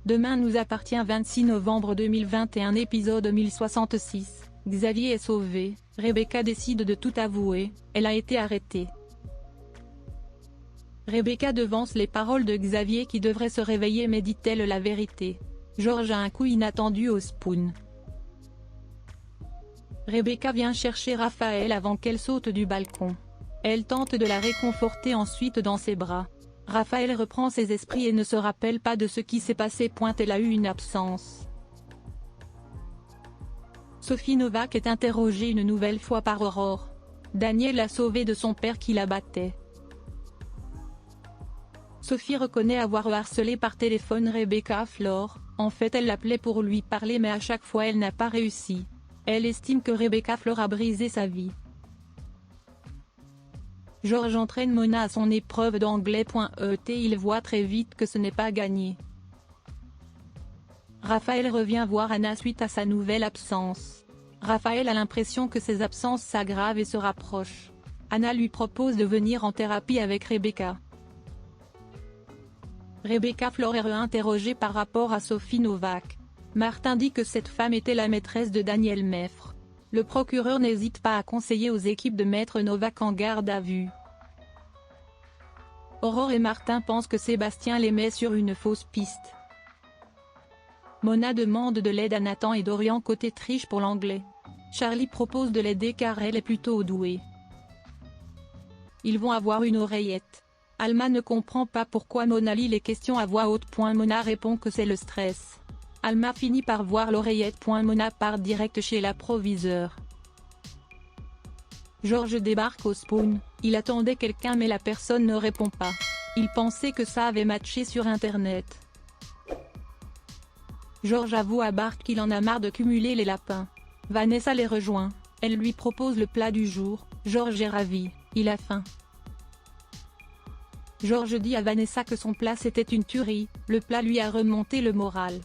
Demain nous appartient 26 novembre 2021 épisode 1066, Xavier est sauvé, Rebecca décide de tout avouer, elle a été arrêtée. Rebecca devance les paroles de Xavier qui devrait se réveiller mais dit-elle la vérité? George a un coup inattendu au spoon. Rebecca vient chercher Raphaël avant qu'elle saute du balcon. Elle tente de la réconforter ensuite dans ses bras. Raphaël reprend ses esprits et ne se rappelle pas de ce qui s'est passé. Elle a eu une absence. Sophie Novak est interrogée une nouvelle fois par Aurore. Daniel l'a sauvée de son père qui la battait. Sophie reconnaît avoir harcelé par téléphone Rebecca Flore. En fait elle l'appelait pour lui parler mais à chaque fois elle n'a pas réussi. Elle estime que Rebecca Flore a brisé sa vie. George entraîne Mona à son épreuve d'anglais. Il voit très vite que ce n'est pas gagné. Raphaël revient voir Anna suite à sa nouvelle absence. Raphaël a l'impression que ses absences s'aggravent et se rapprochent. Anna lui propose de venir en thérapie avec Rebecca. Rebecca Flore est réinterrogée par rapport à Sophie Novak. Martin dit que cette femme était la maîtresse de Daniel Meffre. Le procureur n'hésite pas à conseiller aux équipes de mettre Novak en garde à vue. Aurore et Martin pensent que Sébastien les met sur une fausse piste. Mona demande de l'aide à Nathan et Dorian côté triche pour l'anglais. Charlie propose de l'aider car elle est plutôt douée. Ils vont avoir une oreillette. Alma ne comprend pas pourquoi Mona lit les questions à voix haute. Mona répond que c'est le stress. Alma finit par voir l'oreillette. Mona part direct chez l'approviseur. George débarque au spawn, il attendait quelqu'un mais la personne ne répond pas. Il pensait que ça avait matché sur internet. George avoue à Bart qu'il en a marre de cumuler les lapins. Vanessa les rejoint, elle lui propose le plat du jour, George est ravi, il a faim. George dit à Vanessa que son plat c'était une tuerie, le plat lui a remonté le moral.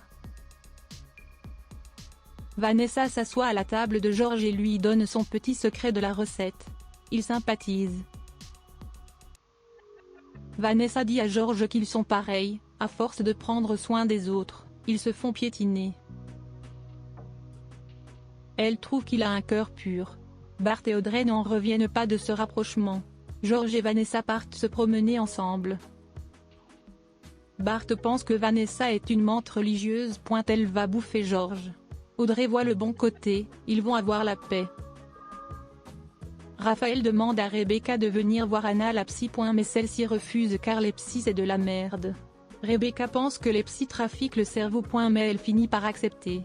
Vanessa s'assoit à la table de George et lui donne son petit secret de la recette. Ils sympathisent. Vanessa dit à George qu'ils sont pareils, à force de prendre soin des autres, ils se font piétiner. Elle trouve qu'il a un cœur pur. Bart et Audrey n'en reviennent pas de ce rapprochement. George et Vanessa partent se promener ensemble. Bart pense que Vanessa est une menthe religieuse. Elle va bouffer George. Audrey voit le bon côté, ils vont avoir la paix. Raphaël demande à Rebecca de venir voir Anna la psy. Mais celle-ci refuse car les psys c'est de la merde. Rebecca pense que les psys trafiquent le cerveau. Mais elle finit par accepter.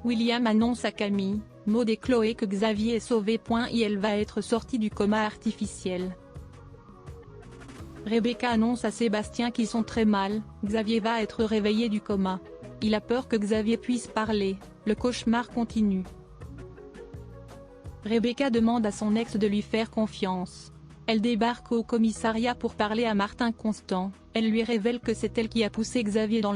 William annonce à Camille, Maud et Chloé que Xavier est sauvé. Et elle va être sortie du coma artificiel. Rebecca annonce à Sébastien qu'ils sont très mal, Xavier va être réveillé du coma. Il a peur que Xavier puisse parler, le cauchemar continue. Rebecca demande à son ex de lui faire confiance. Elle débarque au commissariat pour parler à Martin Constant, elle lui révèle que c'est elle qui a poussé Xavier dans le